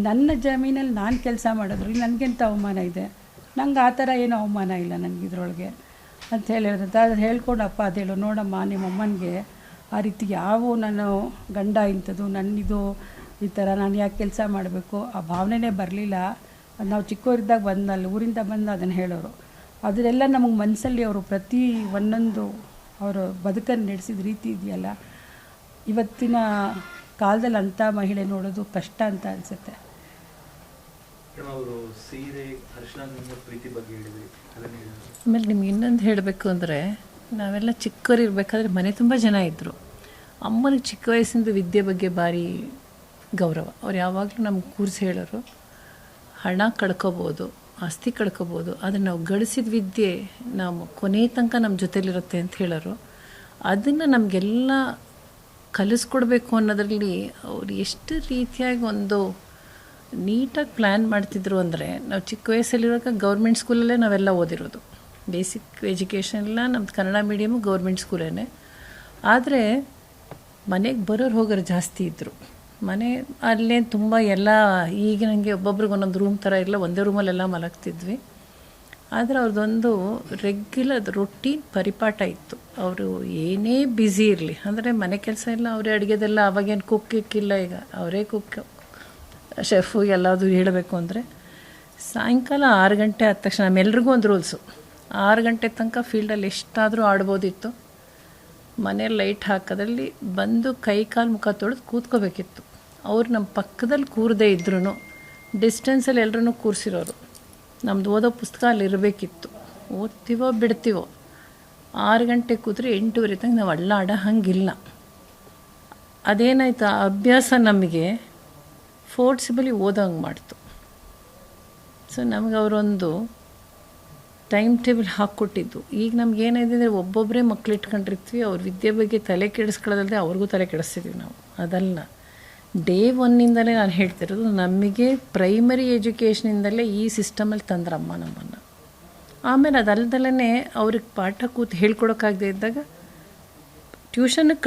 ನನ್ನ ಜಮೀನಲ್ಲಿ ನಾನು ಕೆಲಸ ಮಾಡೋದ್ರಲ್ಲಿ ನನಗೆಂತ ಅವಮಾನ ಇದೆ? ನಂಗೆ ಆ ಥರ ಏನೂ ಅವಮಾನ ಇಲ್ಲ ನನಗಿದ್ರೊಳಗೆ ಅಂತ ಹೇಳಿದ್ರೆ ಅದು ಹೇಳ್ಕೊಂಡಪ್ಪ ಅದು ಹೇಳು ನೋಡಮ್ಮ ನಿಮ್ಮಮ್ಮನಿಗೆ ಆ ರೀತಿ ಯಾವ ನಾನು ಗಂಡ ಇಂಥದ್ದು ನನ್ನಿದು ಈ ಥರ ನಾನು ಯಾಕೆ ಕೆಲಸ ಮಾಡಬೇಕು ಆ ಭಾವನೆನೇ ಬರಲಿಲ್ಲ. ನಾವು ಚಿಕ್ಕವರಿದ್ದಾಗ ಬಂದಲ್ಲಿ ಊರಿಂದ ಬಂದು ಅದನ್ನು ಹೇಳೋರು. ಅದರೆಲ್ಲ ನಮಗೆ ಮನಸ್ಸಲ್ಲಿ ಅವರು ಪ್ರತಿ ಒಂದೊಂದು ಅವರು ಬದುಕನ್ನು ನಡೆಸಿದ ರೀತಿ ಇದೆಯಲ್ಲ, ಇವತ್ತಿನ ಕಾಲದಲ್ಲಿ ಅಂಥ ಮಹಿಳೆ ನೋಡೋದು ಕಷ್ಟ ಅಂತ ಅನಿಸುತ್ತೆ. ಆಮೇಲೆ ನಿಮ್ಗೆ ಇನ್ನೊಂದು ಹೇಳಬೇಕು ಅಂದರೆ, ನಾವೆಲ್ಲ ಚಿಕ್ಕವರಿರ್ಬೇಕಾದ್ರೆ ಮನೆ ತುಂಬ ಜನ ಇದ್ದರು. ಅಮ್ಮನಿಗೆ ಚಿಕ್ಕ ವಯಸ್ಸಿಂದ ವಿದ್ಯೆ ಬಗ್ಗೆ ಭಾರಿ ಗೌರವ. ಅವ್ರು ಯಾವಾಗಲೂ ನಮ್ಗೆ ಕೂರಿಸಿ ಹೇಳೋರು, ಹಣ ಕಳ್ಕೊಬೋದು, ಆಸ್ತಿ ಕಳ್ಕೊಬೋದು, ಆದರೆ ನಾವು ಗಳಿಸಿದ ವಿದ್ಯೆ ನಾವು ಕೊನೆ ತನಕ ನಮ್ಮ ಜೊತೆಲಿರುತ್ತೆ ಅಂತ ಹೇಳೋರು. ಅದನ್ನು ನಮಗೆಲ್ಲ ಕಲಿಸ್ಕೊಡ್ಬೇಕು ಅನ್ನೋದರಲ್ಲಿ ಅವ್ರು ಎಷ್ಟು ರೀತಿಯಾಗಿ ಒಂದು ನೀಟಾಗಿ ಪ್ಲ್ಯಾನ್ ಮಾಡ್ತಿದ್ರು ಅಂದರೆ, ನಾವು ಚಿಕ್ಕ ವಯಸ್ಸಲ್ಲಿರುವಾಗ ಗೌರ್ಮೆಂಟ್ ಸ್ಕೂಲಲ್ಲೇ ನಾವೆಲ್ಲ ಓದಿರೋದು. ಬೇಸಿಕ್ ಎಜುಕೇಷನ್ ಎಲ್ಲ ನಮ್ಮದು ಕನ್ನಡ ಮೀಡಿಯಮು ಗೌರ್ಮೆಂಟ್ ಸ್ಕೂಲೇ. ಆದರೆ ಮನೆಗೆ ಬರೋರು ಹೋಗೋರು ಜಾಸ್ತಿ ಇದ್ದರು. ಮನೆ ಅಲ್ಲೇ ತುಂಬ ಎಲ್ಲ ಈಗ ನನಗೆ ಒಬ್ಬೊಬ್ರಿಗೆ ಒಂದೊಂದು ರೂಮ್ ಥರ ಇಲ್ಲ, ಒಂದೇ ರೂಮಲ್ಲೆಲ್ಲ ಮಲಗ್ತಿದ್ವಿ. ಆದರೆ ಅವ್ರದ್ದೊಂದು ರೆಗ್ಯುಲರ್ ರೊಟೀನ್ ಪರಿಪಾಠ ಇತ್ತು. ಅವರು ಏನೇ ಬ್ಯುಸಿ ಇರಲಿ, ಅಂದರೆ ಮನೆ ಕೆಲಸ ಎಲ್ಲ ಅವರೇ, ಅಡುಗೆದೆಲ್ಲ ಅವಾಗೇನು ಕುಕ್ಕಿಲ್ಲ, ಈಗ ಅವರೇ ಕುಕ್ ಶೆಫು ಎಲ್ಲದು ಹೇಳಬೇಕು ಅಂದರೆ. ಸಾಯಂಕಾಲ 6 ಗಂಟೆ ಆದ ತಕ್ಷಣ ನಮ್ಮೆಲ್ರಿಗೂ ಒಂದು ರೂಲ್ಸು, 6 ಗಂಟೆ ತನಕ ಫೀಲ್ಡಲ್ಲಿ ಎಷ್ಟಾದರೂ ಆಡ್ಬೋದಿತ್ತು. ಮನೇಲಿ ಲೈಟ್ ಹಾಕೋದ್ರಲ್ಲಿ ಬಂದು ಕೈ ಕಾಲು ಮುಖ ತೊಳೆದು ಕೂತ್ಕೋಬೇಕಿತ್ತು. ಅವ್ರು ನಮ್ಮ ಪಕ್ಕದಲ್ಲಿ ಕೂರದೇ ಇದ್ರೂ ಡಿಸ್ಟೆನ್ಸಲ್ಲಿ ಎಲ್ಲರೂ ಕೂರಿಸಿರೋರು. ನಮ್ಮದು ಓದೋ ಪುಸ್ತಕ ಅಲ್ಲಿ ಇರಬೇಕಿತ್ತು. ಓದ್ತೀವೋ ಬಿಡ್ತೀವೋ, 6 ಗಂಟೆ ಕೂತ್ರೆ 8:30 ತನಕ ನಾವು ಅಳ್ಳಾಡ ಹಂಗಿಲ್ಲ. ಅದೇನಾಯ್ತು, ಆ ಅಭ್ಯಾಸ ನಮಗೆ ಫೋರ್ಸಿಬಲಿ ಓದೋಂಗೆ ಮಾಡ್ತು. ಸೊ ನಮಗೆ ಅವರೊಂದು ಟೈಮ್ ಟೇಬಲ್ ಹಾಕ್ಕೊಟ್ಟಿದ್ದು. ಈಗ ನಮಗೇನಿದೆ ಅಂದರೆ ಒಬ್ಬೊಬ್ಬರೇ ಮಕ್ಳು ಇಟ್ಕೊಂಡಿರ್ತೀವಿ, ಅವ್ರ ವಿದ್ಯೆ ಬಗ್ಗೆ ತಲೆ ಕೆಡಿಸ್ಕೊಳ್ಳೋದಲ್ಲದೆ ಅವ್ರಿಗೂ ತಲೆ ಕೆಡಿಸ್ತಿದ್ವಿ ನಾವು. ಅದಲ್ಲ, ಡೇ 1ಇಂದಲೇ ನಾನು ಹೇಳ್ತಿರೋದು, ನಮಗೆ ಪ್ರೈಮರಿ ಎಜುಕೇಷನಿಂದಲೇ ಈ ಸಿಸ್ಟಮಲ್ಲಿ ತಂದ್ರಮ್ಮ ನಮ್ಮನ್ನು. ಆಮೇಲೆ ಅದಲ್ದಲೇ ಅವ್ರಿಗೆ ಪಾಠ ಕೂತು ಹೇಳ್ಕೊಡೋಕ್ಕಾಗದೇ ಇದ್ದಾಗ ಟ್ಯೂಷನ್ಗೆ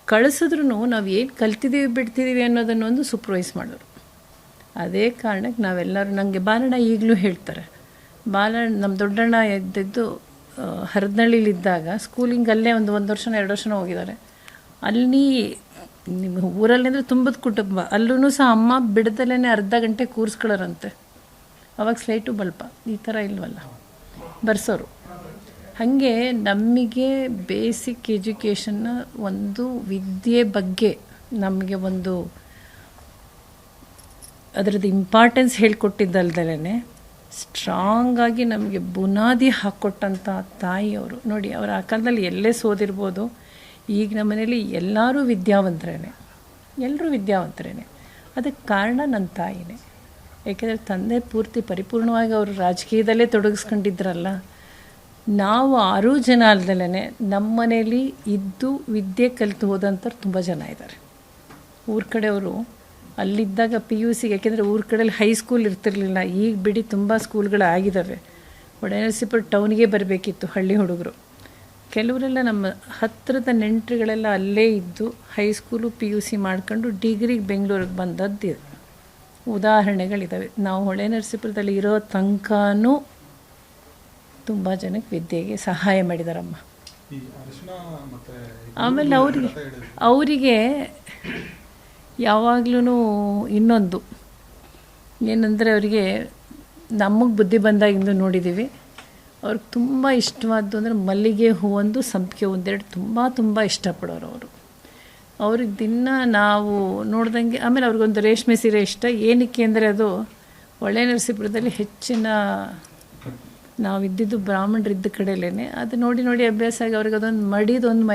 ಕಳಿಸಿದ್ರೂ ನಾವು ಏನು ಕಲ್ತಿದ್ದೀವಿ ಬಿಡ್ತಿದ್ದೀವಿ ಅನ್ನೋದನ್ನು ಒಂದು ಸೂಪರ್ವೈಸ್ ಮಾಡೋರು. ಅದೇ ಕಾರಣಕ್ಕೆ ನಾವೆಲ್ಲರೂ, ನನಗೆ ಬಾಲಣ್ಣ ಈಗಲೂ ಹೇಳ್ತಾರೆ, ಬಾಲಣ್ಣ ನಮ್ಮ ದೊಡ್ಡಣ್ಣ ಇದ್ದಿದ್ದು ಹರದನಹಳ್ಳಿಲಿದ್ದಾಗ ಸ್ಕೂಲಿಂಗ್ ಅಲ್ಲೇ ಒಂದು ವರ್ಷನೋ 2 ವರ್ಷನೋ ಹೋಗಿದ್ದಾರೆ. ಅಲ್ಲಿ ನಿಮ್ಮ ಊರಲ್ಲಿ ಅಂದರೆ ತುಂಬದ ಕುಟುಂಬ, ಅಲ್ಲೂ ಸಹ ಅಮ್ಮ ಬಿಡದಲ್ಲೇ ಅರ್ಧ ಗಂಟೆ ಕೂರಿಸ್ಕೊಳ್ಳೋರಂತೆ. ಅವಾಗ ಸ್ಲೇಟು ಬಲ್ಪ ಈ ಥರ ಇಲ್ವಲ್ಲ, ಬರ್ಸೋರು. ಹಾಗೆ ನಮಗೆ ಬೇಸಿಕ್ ಎಜುಕೇಷನ್ನ ಒಂದು ವಿದ್ಯೆ ಬಗ್ಗೆ ನಮಗೆ ಒಂದು ಅದರದ್ದು ಇಂಪಾರ್ಟೆನ್ಸ್ ಹೇಳ್ಕೊಟ್ಟಿದ್ದಲ್ದಲೇ ಸ್ಟ್ರಾಂಗಾಗಿ ನಮಗೆ ಬುನಾದಿ ಹಾಕ್ಕೊಟ್ಟಂಥ ತಾಯಿಯವರು. ನೋಡಿ, ಅವರ ಆ ಕಾಲದಲ್ಲಿ ಎಲ್ಲೇ ಸೋದಿರ್ಬೋದು, ಈಗ ನಮ್ಮ ಮನೇಲಿ ಎಲ್ಲರೂ ವಿದ್ಯಾವಂತರೇ. ಅದಕ್ಕೆ ಕಾರಣ ನನ್ನ ತಾಯಿನೇ. ಏಕೆಂದರೆ ತಂದೆ ಪೂರ್ತಿ ಪರಿಪೂರ್ಣವಾಗಿ ಅವರು ರಾಜಕೀಯದಲ್ಲೇ ತೊಡಗಿಸ್ಕೊಂಡಿದ್ರಲ್ಲ. ನಾವು 6 ಜನ ಅಲ್ದಲೇ ನಮ್ಮ ಮನೇಲಿ ಇದ್ದು ವಿದ್ಯೆ ಕಲಿತು ಹೋದಂಥವ್ರು ತುಂಬ ಜನ ಇದ್ದಾರೆ. ಊರ ಕಡೆಯವರು ಅಲ್ಲಿದ್ದಾಗ PUC, ಯಾಕೆಂದರೆ ಊರ ಕಡೆಯಲ್ಲಿ ಹೈಸ್ಕೂಲ್ ಇರ್ತಿರ್ಲಿಲ್ಲ. ಈಗ ಬಿಡಿ ತುಂಬ ಸ್ಕೂಲ್ಗಳು ಆಗಿದ್ದಾವೆ. ಹೊಳೆನರಸೀಪುರ ಟೌನಿಗೆ ಬರಬೇಕಿತ್ತು ಹಳ್ಳಿ ಹುಡುಗರು. ಕೆಲವರೆಲ್ಲ ನಮ್ಮ ಹತ್ತಿರದ ನೆಂಟರುಗಳೆಲ್ಲ ಅಲ್ಲೇ ಇದ್ದು ಹೈಸ್ಕೂಲು PUC ಮಾಡ್ಕೊಂಡು ಡಿಗ್ರಿಗೆ ಬೆಂಗಳೂರಿಗೆ ಬಂದದ್ದು ಉದಾಹರಣೆಗಳಿದ್ದಾವೆ. ನಾವು ಹೊಳೆನರಸೀಪುರದಲ್ಲಿ ಇರೋ ತನಕನೂ ತುಂಬ ಜನಕ್ಕೆ ವಿದ್ಯೆಗೆ ಸಹಾಯ ಮಾಡಿದಾರಮ್ಮ. ಆಮೇಲೆ ಅವರಿಗೆ ಯಾವಾಗಲೂ ಇನ್ನೊಂದು ಏನಂದರೆ, ಅವರಿಗೆ ನಮಗೆ ಬುದ್ಧಿ ಬಂದಾಗಿಂದ ನೋಡಿದ್ದೀವಿ, ಅವ್ರಿಗೆ ತುಂಬ ಇಷ್ಟವಾದ್ದು ಅಂದರೆ ಮಲ್ಲಿಗೆ ಹೂವೊಂದು, ಸಂಪಿಗೆ ಒಂದೆರಡು ತುಂಬ ಇಷ್ಟಪಡೋರು ಅವರು. ಅವ್ರಿಗೆ ದಿನ ನಾವು ನೋಡ್ದಂಗೆ. ಆಮೇಲೆ ಅವ್ರಿಗೊಂದು ರೇಷ್ಮೆ ಸೀರೆ ಇಷ್ಟ. ಏನಕ್ಕೆ ಅಂದರೆ ಅದು ಹೊಳೆನರಸೀಪುರದಲ್ಲಿ ಹೆಚ್ಚಿನ ನಾವಿದ್ದಿದ್ದು ಬ್ರಾಹ್ಮಣರಿದ್ದ ಕಡೆಯಲ್ಲೇ ಅದು ನೋಡಿ ಅಭ್ಯಾಸ ಆಗಿ ಅವ್ರಿಗೆ ಅದೊಂದು ಮಡಿದೊಂದು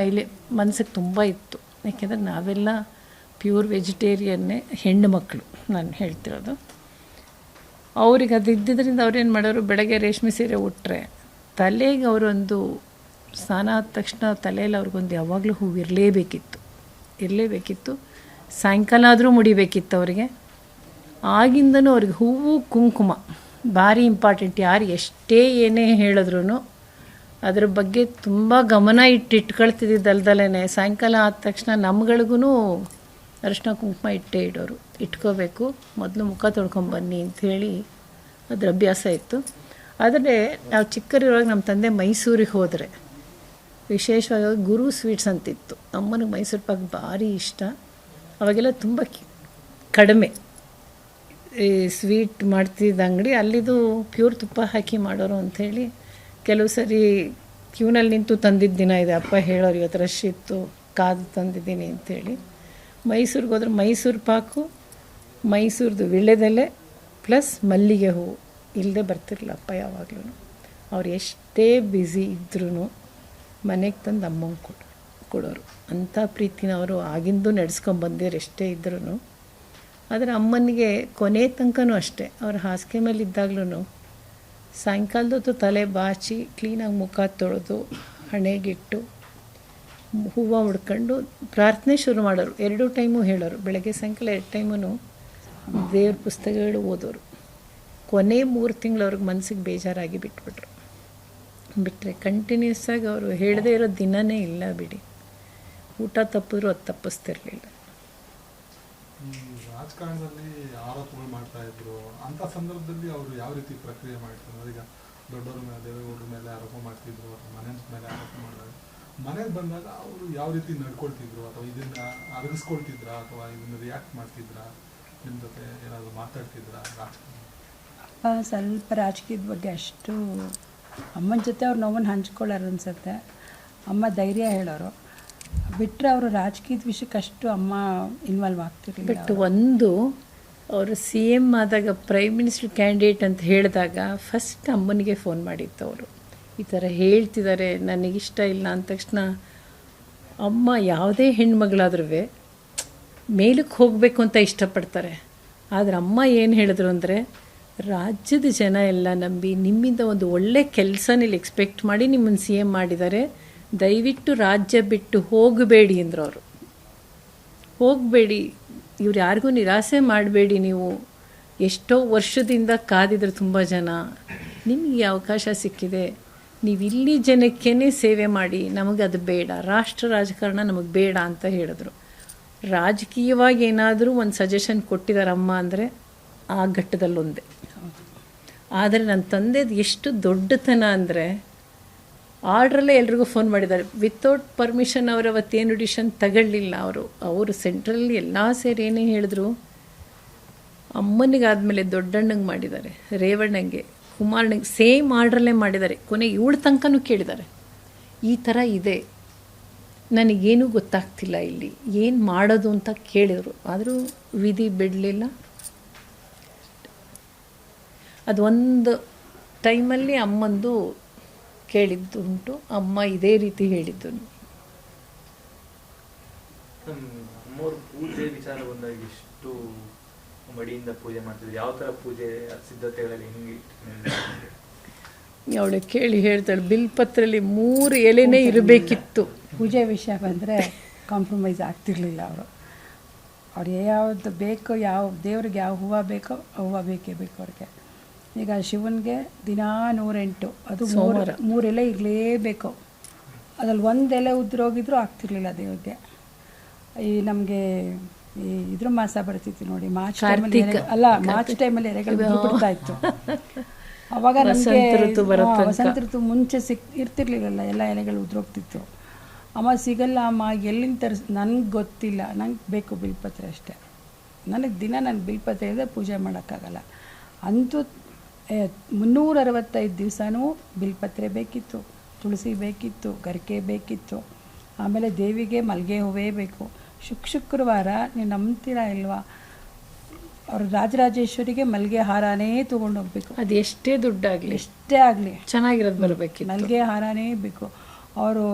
ಮನಸ್ಸಿಗೆ ತುಂಬ ಇತ್ತು. ಯಾಕೆಂದರೆ ನಾವೆಲ್ಲ ಪ್ಯೂರ್ ವೆಜಿಟೇರಿಯನ್ನೇ ಹೆಣ್ಣು ಮಕ್ಕಳು ನಾನು ಹೇಳ್ತಿರೋದು. ಅವ್ರಿಗೆ ಅದು ಇದ್ದಿದ್ದರಿಂದ ಅವ್ರೇನು ಮಾಡೋರು, ಬೆಳಗ್ಗೆ ರೇಷ್ಮೆ ಸೀರೆ ಉಟ್ಟರೆ ತಲೆಗೆ ಅವರೊಂದು ಸ್ನಾನ ಆದ ತಕ್ಷಣ ತಲೆಯಲ್ಲಿ ಅವ್ರಿಗೊಂದು ಯಾವಾಗಲೂ ಹೂವು ಇರಲೇಬೇಕಿತ್ತು. ಸಾಯಂಕಾಲ ಆದರೂ ಮುಡಿಬೇಕಿತ್ತು ಅವರಿಗೆ. ಆಗಿಂದನೂ ಅವ್ರಿಗೆ ಹೂವು ಕುಂಕುಮ ಭಾರಿ ಇಂಪಾರ್ಟೆಂಟ್. ಯಾರು ಎಷ್ಟೇ ಏನೇ ಹೇಳಿದ್ರು ಅದ್ರ ಬಗ್ಗೆ ತುಂಬ ಗಮನ ಇಟ್ಕೊಳ್ತಿದ್ದಲ್ದಲೇ ಸಾಯಂಕಾಲ ಆದ ತಕ್ಷಣ ನಮ್ಗಳಿಗೂ ಅರಿಶಿನ ಕುಂಕುಮ ಇಟ್ಟೇ ಇಡೋರು. ಇಟ್ಕೋಬೇಕು, ಮೊದಲು ಮುಖ ತೊಳ್ಕೊಂಬನ್ನಿ ಅಂಥೇಳಿ ಅದ್ರ ಅಭ್ಯಾಸ ಇತ್ತು. ಆದರೆ ನಾವು ಚಿಕ್ಕರಿರುವಾಗ ನಮ್ಮ ತಂದೆ ಮೈಸೂರಿಗೆ ಹೋದರೆ ವಿಶೇಷವಾಗಿ ಗುರು ಸ್ವೀಟ್ಸ್ ಅಂತಿತ್ತು. ಅಮ್ಮನಿಗೆ ಮೈಸೂರು ಪಾಕ್ ಭಾರಿ ಇಷ್ಟ. ಅವಾಗೆಲ್ಲ ತುಂಬ ಕಡಿಮೆ ಈ ಸ್ವೀಟ್ ಮಾಡ್ತಿದ್ದ ಅಂಗಡಿ, ಅಲ್ಲಿದು ಪ್ಯೂರ್ ತುಪ್ಪ ಹಾಕಿ ಮಾಡೋರು ಅಂಥೇಳಿ ಕೆಲವು ಸರಿ ಕ್ಯೂನಲ್ಲಿ ನಿಂತು ತಂದಿದ್ದ ದಿನ ಇದೆ. ಅಪ್ಪ ಹೇಳೋರು, ಇವತ್ತು ರಶ್ ಇತ್ತು, ಕಾದು ತಂದಿದ್ದೀನಿ ಅಂಥೇಳಿ. ಮೈಸೂರಿಗೆ ಹೋದ್ರೆ ಮೈಸೂರು ಪಾಕು, ಮೈಸೂರದು ವೀಳ್ಯದೆಲೆ ಪ್ಲಸ್ ಮಲ್ಲಿಗೆ ಹೂವು ಇಲ್ಲದೆ ಬರ್ತಿರಲಿಲ್ಲ ಅಪ್ಪ ಯಾವಾಗಲೂ. ಅವ್ರು ಎಷ್ಟೇ ಬ್ಯುಸಿ ಇದ್ರೂ ಮನೆಗೆ ತಂದು ಅಮ್ಮಂಗೆ ಕೊಡೋರು. ಅಂಥ ಪ್ರೀತಿನ ಅವರು ಆಗಿಂದು ನಡೆಸ್ಕೊಂಬಂದಿರು ಎಷ್ಟೇ ಇದ್ರೂ. ಆದರೆ ಅಮ್ಮನಿಗೆ ಕೊನೆ ತನಕನೂ ಅಷ್ಟೇ, ಅವ್ರು ಹಾಸಿಗೆ ಮೇಲೆ ಇದ್ದಾಗ್ಲೂ ಸಾಯಂಕಾಲದ ಹೊತ್ತು ತಲೆ ಬಾಚಿ ಕ್ಲೀನಾಗಿ ಮುಖ ತೊಳೆದು ಹಣೆಗಿಟ್ಟು ಹೂವು ಮುಡ್ಕೊಂಡು ಪ್ರಾರ್ಥನೆ ಶುರು ಮಾಡೋರು. 2 ಟೈಮು ಹೇಳೋರು, ಬೆಳಗ್ಗೆ ಸಾಯಂಕಾಲ 2 ಟೈಮೂ ದೇವ್ರ ಪುಸ್ತಕಗಳು ಓದೋರು. ಕೊನೆ 3 ತಿಂಗಳು ಅವ್ರಿಗೆ ಮನಸ್ಸಿಗೆ ಬೇಜಾರಾಗಿ ಬಿಟ್ಟರೆ ಕಂಟಿನ್ಯೂಸ್ ಆಗಿ ಅವರು ಹೇಳದೇ ಇರೋ ದಿನವೇ ಇಲ್ಲ ಬಿಡಿ. ಊಟ ತಪ್ಪಿದ್ರು ಅದು ತಪ್ಪಿಸ್ತಿರ್ಲಿಲ್ಲ. ರಾಜಕಾರಣದಲ್ಲಿ ಆರೋಪಗಳು ಮಾಡ್ತಾ ಇದ್ರು, ಅಂಥ ಸಂದರ್ಭದಲ್ಲಿ ಅವರು ಯಾವ ರೀತಿ ಪ್ರಕ್ರಿಯೆ ಮಾಡ್ತಾರೆ? ಈಗ ದೊಡ್ಡವ್ರ ಮೇಲೆ, ದೇವೇಗೌಡರ ಮೇಲೆ ಆರೋಪ ಮಾಡ್ತಿದ್ರು, ಅಥವಾ ಮನೆ ಮೇಲೆ ಆರೋಪ ಮಾಡಿದಾಗ ಮನೆಗೆ ಬಂದಾಗ ಅವರು ಯಾವ ರೀತಿ ನಡ್ಕೊಳ್ತಿದ್ರು, ಅಥವಾ ಇದನ್ನ ಅರಗಿಸ್ಕೊಳ್ತಿದ್ರಾ, ಅಥವಾ ಇದನ್ನು ರಿಯಾಕ್ಟ್ ಮಾಡ್ತಿದ್ರಾ, ನಿಮ್ಮ ಜೊತೆ ಏನಾದರೂ ಮಾತಾಡ್ತಿದ್ರಾ? ಅಪ್ಪ ಸ್ವಲ್ಪ ರಾಜಕೀಯದ ಬಗ್ಗೆ ಅಷ್ಟು ಅಮ್ಮನ ಜೊತೆ ಅವ್ರು ನೋವನ್ನು ಹಂಚ್ಕೊಳ್ಳೋರು ಅನಿಸುತ್ತೆ. ಅಮ್ಮ ಧೈರ್ಯ ಹೇಳೋರು. ಬಿಟ್ಟರೆ ಅವರು ರಾಜಕೀಯದ ವಿಷಯಕ್ಕೆ ಅಷ್ಟು ಅಮ್ಮ ಇನ್ವಾಲ್ವ್ ಆಗ್ತಿರ್ಲಿಲ್ಲ. ಬಟ್ ಒಂದು ಅವರು CM ಆದಾಗ ಪ್ರೈಮ್ ಮಿನಿಸ್ಟರ್ ಕ್ಯಾಂಡಿಡೇಟ್ ಅಂತ ಹೇಳಿದಾಗ ಫಸ್ಟ್ ಅಮ್ಮನಿಗೆ ಫೋನ್ ಮಾಡಿತ್ತು. ಅವರು ಈ ಥರ ಹೇಳ್ತಿದ್ದಾರೆ, ನನಗಿಷ್ಟ ಇಲ್ಲ ಅಂದ ತಕ್ಷಣ ಅಮ್ಮ ಯಾವುದೇ ಹೆಣ್ಮಗಳಾದ್ರೂ ಮೇಲಕ್ಕೆ ಹೋಗಬೇಕು ಅಂತ ಇಷ್ಟಪಡ್ತಾರೆ. ಆದರೆ ಅಮ್ಮ ಏನು ಹೇಳಿದ್ರು ಅಂದರೆ, ರಾಜ್ಯದ ಜನ ಎಲ್ಲ ನಂಬಿ ನಿಮ್ಮಿಂದ ಒಂದು ಒಳ್ಳೆ ಕೆಲಸನಲ್ಲಿ ಎಕ್ಸ್ಪೆಕ್ಟ್ ಮಾಡಿ ನಿಮ್ಮನ್ನು CM ಮಾಡಿದ್ದಾರೆ, ದಯವಿಟ್ಟು ರಾಜ್ಯ ಬಿಟ್ಟು ಹೋಗಬೇಡಿ ಅಂದರು ಅವರು. ಹೋಗಬೇಡಿ, ಇವ್ರು ಯಾರಿಗೂ ನಿರಾಸೆ ಮಾಡಬೇಡಿ, ನೀವು ಎಷ್ಟೋ ವರ್ಷದಿಂದ ಕಾದಿದ್ರು ತುಂಬ ಜನ, ನಿಮಗೆ ಅವಕಾಶ ಸಿಕ್ಕಿದೆ, ನೀವು ಇಲ್ಲಿ ಜನಕ್ಕೇ ಸೇವೆ ಮಾಡಿ, ನಮಗೆ ಅದು ಬೇಡ, ರಾಷ್ಟ್ರ ರಾಜಕಾರಣ ನಮಗೆ ಬೇಡ ಅಂತ ಹೇಳಿದ್ರು. ರಾಜಕೀಯವಾಗಿ ಏನಾದರೂ ಒಂದು ಸಜೆಷನ್ ಕೊಟ್ಟಿದ್ದಾರಮ್ಮ ಅಂದರೆ ಆ ಘಟ್ಟದಲ್ಲೊಂದೇ. ಆದರೆ ನನ್ನ ತಂದೆದು ಎಷ್ಟು ದೊಡ್ಡತನ ಅಂದರೆ, ಆರ್ಡ್ರಲ್ಲೇ ಎಲ್ರಿಗೂ ಫೋನ್ ಮಾಡಿದ್ದಾರೆ. ವಿತೌಟ್ ಪರ್ಮಿಷನ್ ಅವರು ಅವತ್ತೇನು ಡಿಸಿಷನ್ ತಗೊಳ್ಳಿಲ್ಲ. ಅವರು ಸೆಂಟ್ರಲ್ಲಿ ಎಲ್ಲ ಸೇರಿ ಏನೇ ಹೇಳಿದ್ರು, ಅಮ್ಮನಿಗಾದಮೇಲೆ ದೊಡ್ಡಣ್ಣಂಗೆ ಮಾಡಿದ್ದಾರೆ, ರೇವಣ್ಣಂಗೆ, ಕುಮಾರಣ್ಣಂಗೆ ಸೇಮ್ ಆರ್ಡ್ರಲ್ಲೇ ಮಾಡಿದ್ದಾರೆ. ಕೊನೆಗೆ 7 ತನಕನೂ ಕೇಳಿದ್ದಾರೆ, ಈ ಥರ ಇದೆ, ನನಗೇನೂ ಗೊತ್ತಾಗ್ತಿಲ್ಲ, ಇಲ್ಲಿ ಏನು ಮಾಡೋದು ಅಂತ ಕೇಳಿದರು. ಆದರೂ ವಿಧಿ ಬಿಡಲಿಲ್ಲ. ಅದು ಒಂದು ಟೈಮಲ್ಲಿ ಅಮ್ಮಂದು ಕೇಳಿದ್ದುಂಟು, ಅಮ್ಮ ಇದೇ ರೀತಿ ಹೇಳಿದ್ದು. ಅಮ್ಮವ್ರ ಪೂಜೆ ವಿಚಾರ ಬಂದಾಗ ಎಷ್ಟು ಮಡಿಯಿಂದ ಪೂಜೆ ಮಾಡ್ತಿದ್ರು, ಯಾವ ಥರ ಪೂಜೆ ಸಿದ್ಧತೆಗಳಲ್ಲಿ ಹೆಂಗೆ? ಅವಳು ಕೇಳಿ ಹೇಳ್ತಾಳೆ, ಬಿಲ್ಪತ್ರಲ್ಲಿ 3 ಎಲೆನೇ ಇರಬೇಕಿತ್ತು. ಪೂಜೆ ವಿಷಯ ಬಂದರೆ ಕಾಂಪ್ರಮೈಸ್ ಆಗ್ತಿರ್ಲಿಲ್ಲ ಅವರು. ಅವ್ರು ಯಾವುದು ಬೇಕೋ, ಯಾವ ದೇವ್ರಿಗೆ ಯಾವ ಹೂವು ಬೇಕೋ ಆ ಹೂವು ಬೇಕೇ ಬೇಕು ಅವ್ರಿಗೆ. ಈಗ ಶಿವನಿಗೆ ದಿನಾ 108, ಅದು 3 ಎಲೆ ಇರಲೇಬೇಕು. ಅದ್ರಲ್ಲಿ 1 ಎಲೆ ಉದ್ರೋಗಿದ್ರೂ ಆಗ್ತಿರ್ಲಿಲ್ಲ ದೇವ್ರಿಗೆ. ಈ ನಮಗೆ ಈ ಇದ್ರ ಮಾಸ ಬರ್ತಿತ್ತು ನೋಡಿ, ಮಾರ್ಚ್ ಟೈಮಲ್ಲಿ ಎಲೆಗಳು ಬಿಡ್ತಾ ಇತ್ತು. ಅವಾಗ ನಮಗೆ ವಸಂತ ಋತು ಮುಂಚೆ ಇರ್ತಿರ್ಲಿಲ್ಲ, ಎಲ್ಲ ಎಲೆಗಳು ಉದ್ರೋಗ್ತಿತ್ತು. ಅಮ್ಮ ಸಿಗಲ್ಲ ಅಮ್ಮ, ಎಲ್ಲಿಂದ ನನಗೆ ಗೊತ್ತಿಲ್ಲ, ನಂಗೆ ಬೇಕು ಬಿಲ್ಪತ್ರೆ ಅಷ್ಟೇ, ನನಗೆ ನನಗೆ ಬಿಲ್ಪತ್ರೆ ಇಲ್ಲದೆ ಪೂಜೆ ಮಾಡೋಕ್ಕಾಗಲ್ಲ. ಅಂತೂ 365 ದಿವಸನೂ ಬಿಲ್ಪತ್ರೆ ಬೇಕಿತ್ತು, ತುಳಸಿ ಬೇಕಿತ್ತು, ಗರಿಕೆ ಬೇಕಿತ್ತು, ಆಮೇಲೆ ದೇವಿಗೆ ಮಲ್ಲಿಗೆ ಹೂವೇ ಬೇಕು. ಶುಕ್ರವಾರ ನೀವು ನಂಬ್ತೀರಾ ಇಲ್ವಾ, ಅವರು ರಾಜರಾಜೇಶ್ವರಿಗೆ ಮಲ್ಲಿಗೆ ಹಾರನೇ ತೊಗೊಂಡು ಹೋಗ್ಬೇಕು. ಅದು ಎಷ್ಟೇ ದುಡ್ಡಾಗಲಿ, ಎಷ್ಟೇ ಆಗಲಿ ಚೆನ್ನಾಗಿರೋದು ಬರಬೇಕು, ಮಲ್ಲಿಗೆ ಹಾರನೇ ಬೇಕು. ಅವರು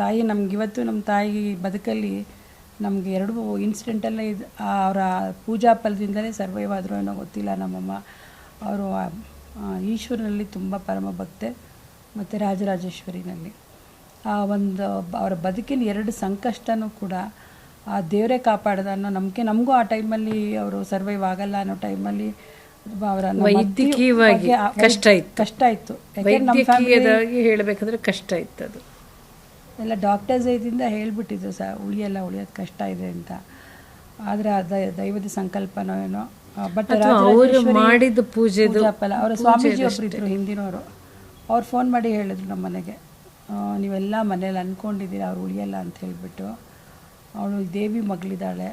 ತಾಯಿ ನಮಗಿವತ್ತು ನಮ್ಮ ತಾಯಿ ಬದುಕಲ್ಲಿ ನಮಗೆ 2 ಇನ್ಸಿಡೆಂಟಲ್ಲೇ ಅವರ ಪೂಜಾ ಫಲದಿಂದಲೇ ಸರ್ವೈವ್ ಆದರೂ ಏನೋ ಗೊತ್ತಿಲ್ಲ. ನಮ್ಮಮ್ಮ ಅವರು ಈಶ್ವರನಲ್ಲಿ ತುಂಬ ಪರಮ ಭಕ್ತೆ, ಮತ್ತು ರಾಜರಾಜೇಶ್ವರಿನಲ್ಲಿ ಒಂದು ಅವರ ಬದುಕಿನ 2 ಸಂಕಷ್ಟನೂ ಕೂಡ ಆ ದೇವರೇ ಕಾಪಾಡ್ದ ಅನ್ನೋ ನಂಬಿಕೆ ನಮಗೂ ಆ ಟೈಮಲ್ಲಿ ಅವರು ಸರ್ವೈವ್ ಆಗಲ್ಲ ಅನ್ನೋ ಟೈಮಲ್ಲಿ ಅವರ ವೈದ್ಯಕೀಯವಾಗಿ ಕಷ್ಟ ಇತ್ತು. ಹೇಳಬೇಕಂದ್ರೆ ಕಷ್ಟ ಇತ್ತು. ಅದು ಎಲ್ಲ ಡಾಕ್ಟರ್ಸ್ ಇದರಿಂದ ಹೇಳಿಬಿಟ್ಟಿದ್ರು, ಉಳಿಯೋದು ಕಷ್ಟ ಇದೆ ಅಂತ. ಆದರೆ ದೈವದ ಸಂಕಲ್ಪನೋ ಏನೋ. ಬಟ್ ಅಥವಾ ಅವರು ಮಾಡಿದ ಪೂಜೆದು ಫಲ ಅವರ ಸ್ವಾಮೀಜಿ ಒಬ್ರು ಇದ್ರು ಹಿಂದಿನವರು, ಅವ್ರು ಫೋನ್ ಮಾಡಿ ಹೇಳಿದ್ರು ನಮ್ಮ ಮನೆಗೆ, ನೀವೆಲ್ಲ ಮನೇಲಿ ಅಂದ್ಕೊಂಡಿದ್ದೀರಾ ಅವ್ರು ಉಳಿಯಲ್ಲ ಅಂತ ಹೇಳಿಬಿಟ್ಟು, ಅವಳು ದೇವಿ ಮಗಳಿದ್ದಾಳೆ,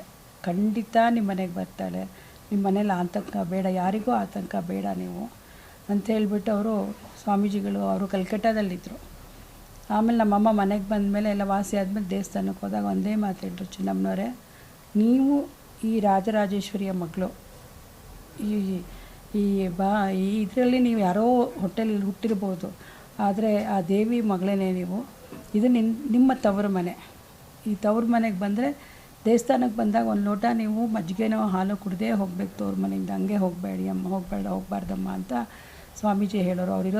ಖಂಡಿತ ನಿಮ್ಮ ಮನೆಗೆ ಬರ್ತಾಳೆ, ನಿಮ್ಮ ಮನೇಲಿ ಆತಂಕ ಬೇಡ, ಯಾರಿಗೂ ಆತಂಕ ಬೇಡ ನೀವು ಅಂತ ಹೇಳಿಬಿಟ್ಟು ಅವರು ಸ್ವಾಮೀಜಿಗಳು ಅವರು ಕಲ್ಕಟ್ಟಾದಲ್ಲಿದ್ದರು. ಆಮೇಲೆ ನಮ್ಮಮ್ಮ ಮನೆಗೆ ಬಂದಮೇಲೆ ಎಲ್ಲ ವಾಸಿ ಆದಮೇಲೆ ದೇವಸ್ಥಾನಕ್ಕೆ ಹೋದಾಗ ಒಂದೇ ಮಾತು ಹೇಳಿದ್ರು, ಚಿನ್ನಮ್ಮನವರೇ ನೀವು ಈ ರಾಜರಾಜೇಶ್ವರಿಯ ಮಗಳು, ಈ ಇದರಲ್ಲಿ ನೀವು ಯಾರೋ ಹೊಟ್ಟೆಲಿ ಹುಟ್ಟಿರ್ಬೋದು, ಆದರೆ ಆ ದೇವಿ ಮಗಳೇ ನೀವು, ಇದು ನಿಮ್ಮ ತವರು ಮನೆ. ಈ ತವ್ರ ಮನೆಗೆ ಬಂದರೆ ದೇವಸ್ಥಾನಕ್ಕೆ ಬಂದಾಗ ಒಂದು ಲೋಟ ನೀವು ಮಜ್ಜಿಗೆನೋ ಹಾಲು ಕುಡ್ದೇ ಹೋಗ್ಬೇಕು ತವ್ರ ಮನೆಯಿಂದ, ಹಂಗೆ ಹೋಗಬೇಡಿ ಅಮ್ಮ, ಹೋಗಬಾರ್ದಮ್ಮ ಅಂತ ಸ್ವಾಮೀಜಿ ಹೇಳೋರು. ಅವರಿರೋ